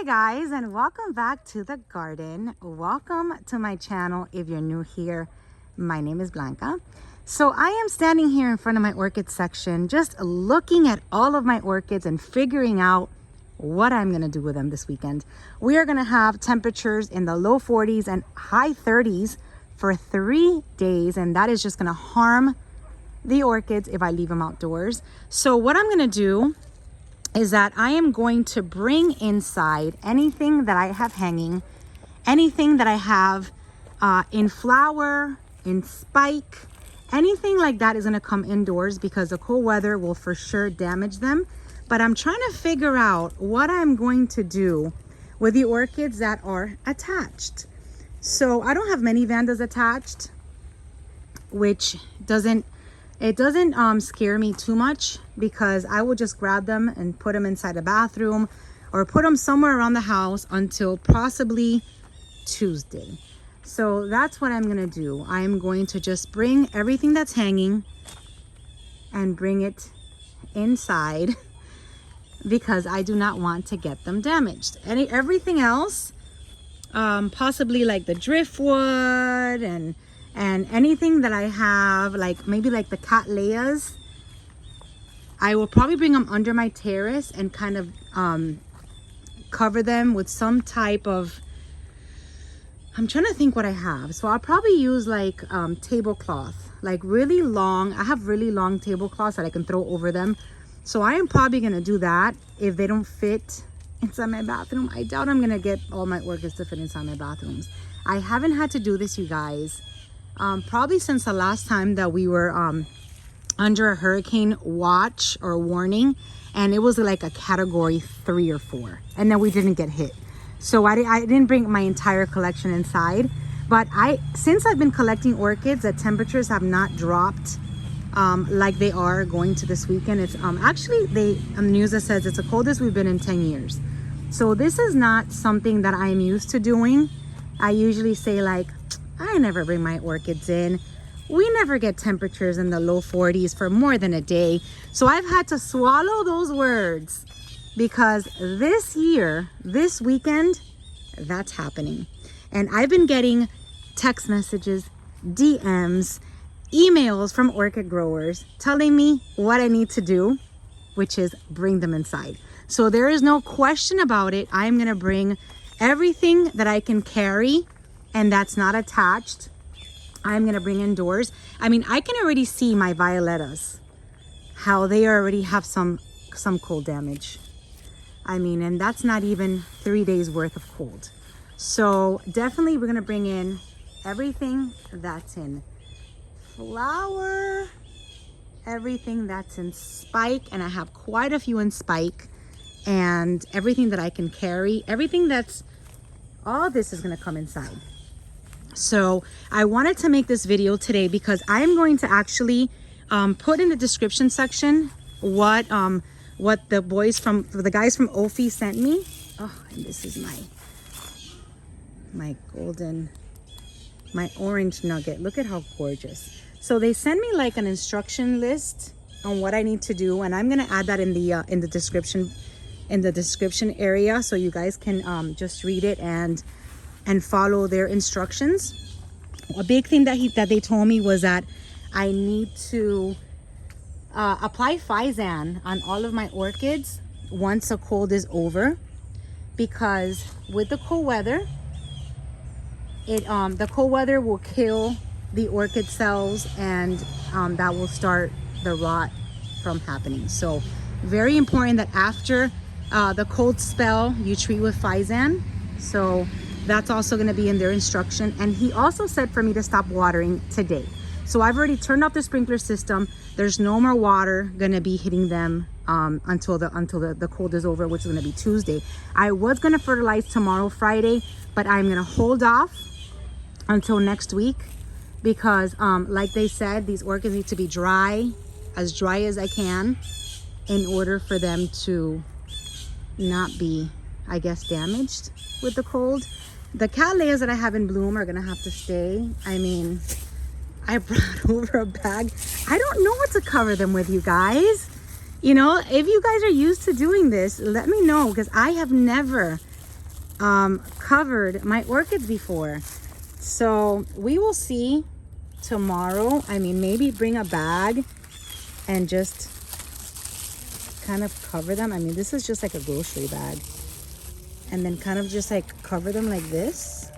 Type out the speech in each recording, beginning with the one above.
Hi guys, and welcome back to the garden. Welcome to my channel. If you're new here, my name is Blanca. So I am standing here in front of my orchid section, just looking at all of my orchids and figuring out what I'm gonna do with them this weekend. We are gonna have temperatures in the low 40s and high 30s for 3 days, and that is just gonna harm the orchids if I leave them outdoors. So what I'm gonna do is that I am going to bring inside anything that I have hanging, anything that I have in flower, in spike, anything like that is gonna come indoors because the cold weather will for sure damage them. But I'm trying to figure out what I'm going to do with the orchids that are attached. So I don't have many vandas attached, which doesn't scare me too much because I will just grab them and put them inside a bathroom or put them somewhere around the house until possibly Tuesday. So that's what I'm gonna do. I'm going to just bring everything that's hanging and bring it inside because I do not want to get them damaged. Everything else, possibly like the driftwood and anything that I have, like maybe like the cattleyas, I will probably bring them under my terrace and kind of cover them with some type of, I'm trying to think what I have. So I'll probably use like tablecloth, like really long. I have really long tablecloths that I can throw over them. So I am probably gonna do that if they don't fit inside my bathroom. I doubt I'm gonna get all my orchids to fit inside my bathrooms. I haven't had to do this, you guys, probably since the last time that we were under a hurricane watch or warning, and it was like a category 3 or 4, and then we didn't get hit. So I didn't bring my entire collection inside, but since I've been collecting orchids, the temperatures have not dropped like they are going to this weekend. It's actually on the news that says it's the coldest we've been in 10 years. So this is not something that I'm used to doing. I usually say like, I never bring my orchids in. We never get temperatures in the low 40s for more than a day. So I've had to swallow those words because this year, this weekend, that's happening. And I've been getting text messages, DMs, emails from orchid growers telling me what I need to do, which is bring them inside. So there is no question about it. I'm gonna bring everything that I can carry and that's not attached. I'm gonna bring indoors. I mean, I can already see my violetas, how they already have some cold damage. I mean, and that's not even 3 days worth of cold. So definitely we're gonna bring in everything that's in flower, everything that's in spike, and I have quite a few in spike, and everything that I can carry, everything that's, all this is gonna come inside. So I wanted to make this video today because I'm going to actually put in the description section what the guys from Ophi sent me. Oh, and this is my orange nugget. Look at how gorgeous. So they send me like an instruction list on what I need to do, and I'm gonna add that in the description area so you guys can just read it and follow their instructions. A big thing that they told me was that I need to apply Physan on all of my orchids once the cold is over, because with the cold weather, the cold weather will kill the orchid cells, and that will start the rot from happening. So very important that after the cold spell you treat with Physan. So that's also going to be in their instruction. And he also said for me to stop watering today. So I've already turned off the sprinkler system. There's no more water going to be hitting them until the cold is over, which is going to be Tuesday. I was going to fertilize tomorrow, Friday, but I'm going to hold off until next week because like they said, these orchids need to be dry as I can in order for them to not be, I guess, damaged with the cold. The cattleyas that I have in bloom are gonna have to stay. I mean, I brought over a bag. I don't know what to cover them with, you guys. You know, if you guys are used to doing this, let me know, because I have never covered my orchids before. So we will see tomorrow. I mean, maybe bring a bag and just kind of cover them. I mean, this is just like a grocery bag. And then kind of just like cover them like this.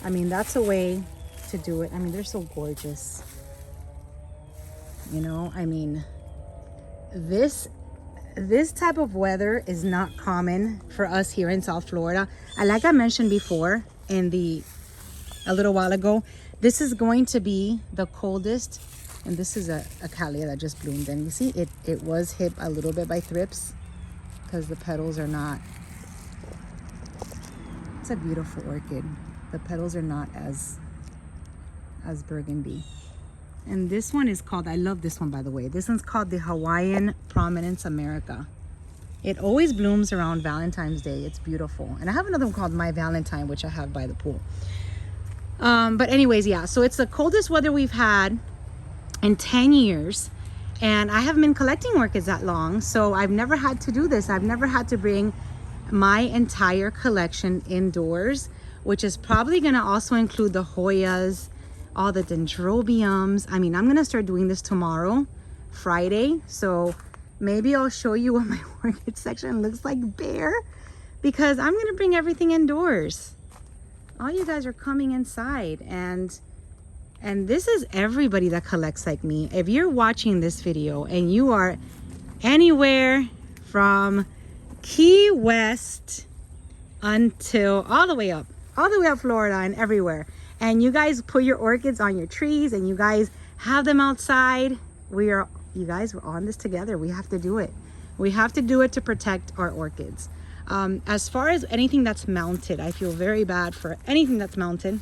I mean, that's a way to do it. I mean, they're so gorgeous. You know, I mean, this type of weather is not common for us here in South Florida. And like I mentioned before a little while ago, this is going to be the coldest. And this is a cattleya that just bloomed. And you see, it was hit a little bit by thrips because the petals are not. It's a beautiful orchid. The petals are not as burgundy. And this one is called, I love this one, by the way. This one's called the Hawaiian Prominence America. It always blooms around Valentine's Day. It's beautiful. And I have another one called My Valentine, which I have by the pool. But anyways, yeah, so it's the coldest weather we've had in 10 years. And I haven't been collecting orchids that long, so I've never had to do this. I've never had to bring my entire collection indoors, which is probably gonna also include the Hoyas, all the dendrobiums. I mean, I'm gonna start doing this tomorrow, Friday. So maybe I'll show you what my orchid section looks like bare, because I'm gonna bring everything indoors. All you guys are coming inside, and this is everybody that collects like me. If you're watching this video and you are anywhere from Key West until all the way up Florida and everywhere, and you guys put your orchids on your trees and you guys have them outside, you guys are on this together. We have to do it. We have to do it to protect our orchids. As far as anything that's mounted, I feel very bad for anything that's mounted.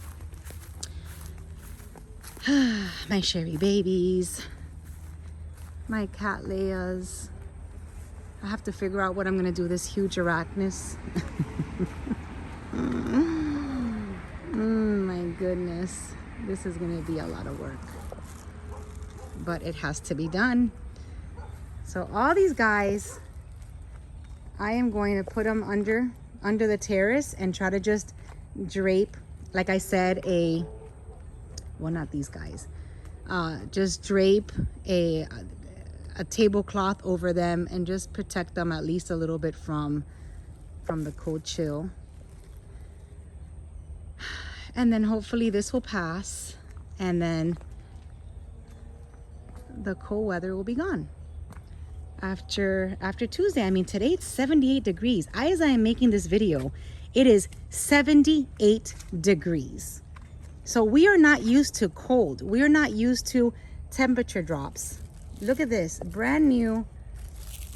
My Sherry babies, my cattleyas. I have to figure out what I'm gonna do with this huge arachnus. My goodness, this is gonna be a lot of work, but it has to be done. So all these guys, I am going to put them under the terrace and try to just drape, like I said, well, not these guys, just drape a tablecloth over them and just protect them at least a little bit from the cold chill. And then hopefully this will pass, and then the cold weather will be gone after Tuesday. I mean, today it's 78 degrees. As I am making this video, it is 78 degrees. So we are not used to cold. We are not used to temperature drops. Look at this, brand new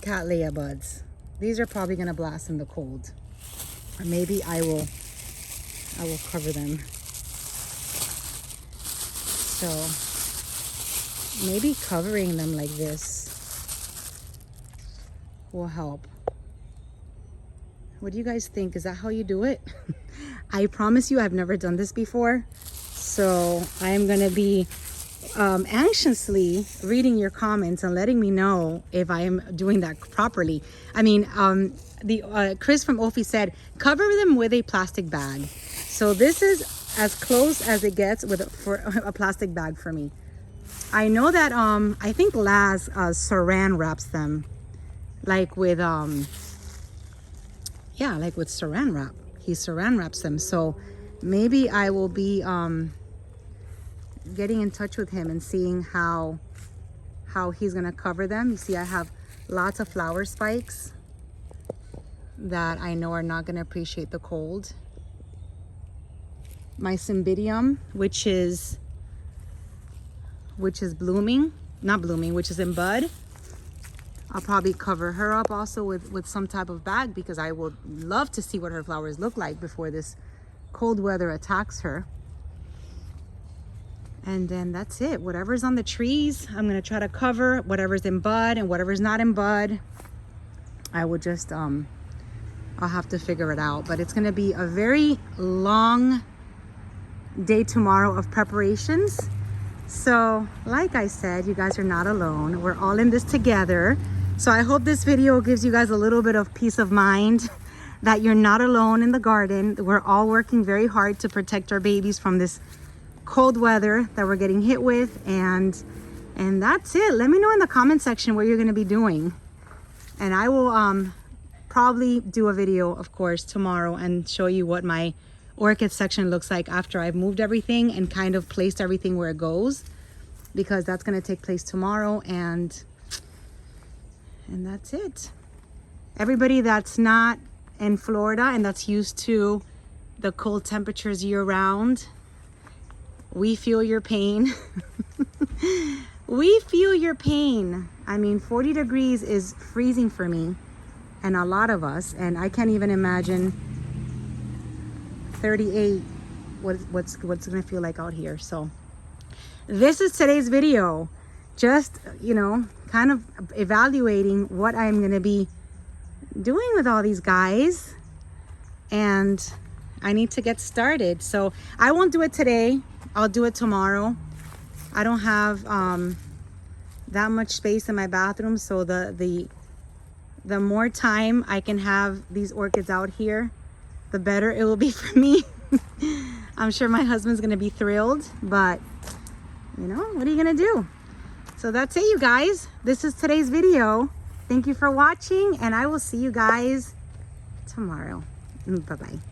cattleya buds. These are probably gonna blast in the cold. Or maybe I will cover them. So maybe covering them like this will help. What do you guys think? Is that how you do it? I promise you I've never done this before. So I am gonna be anxiously reading your comments and letting me know if I am doing that properly. I mean, Chris from Ophi said, cover them with a plastic bag. So this is as close as it gets for a plastic bag for me. I know that I think Laz saran wraps them, like with like with saran wrap. He saran wraps them. So maybe I will be getting in touch with him and seeing how he's gonna cover them. You see, I have lots of flower spikes that I know are not gonna appreciate the cold. My cymbidium, which is blooming, not blooming, which is in bud. I'll probably cover her up also with some type of bag, because I would love to see what her flowers look like before this cold weather attacks her. And then that's it. Whatever's on the trees, I'm gonna try to cover. Whatever's in bud and whatever's not in bud, I will just I'll have to figure it out. But it's gonna be a very long day tomorrow of preparations. So like I said, you guys are not alone. We're all in this together. So I hope this video gives you guys a little bit of peace of mind that you're not alone in the garden. We're all working very hard to protect our babies from this cold weather that we're getting hit with. And that's it. Let me know in the comment section what you're going to be doing. And I will probably do a video, of course, tomorrow and show you what my orchid section looks like after I've moved everything and kind of placed everything where it goes, because that's going to take place tomorrow. And that's it. Everybody that's not in Florida and that's used to the cold temperatures year round, we feel your pain. We feel your pain. I mean, 40 degrees is freezing for me and a lot of us, and I can't even imagine 38 what's gonna feel like out here. So this is today's video, just, you know, kind of evaluating what I'm gonna be doing with all these guys, and I need to get started. So I won't do it today, I'll do it tomorrow. I don't have that much space in my bathroom, so the more time I can have these orchids out here, the better it will be for me. I'm sure my husband's gonna be thrilled, but you know, what are you gonna do? So that's it, you guys. This is today's video. Thank you for watching, and I will see you guys tomorrow. Bye-bye.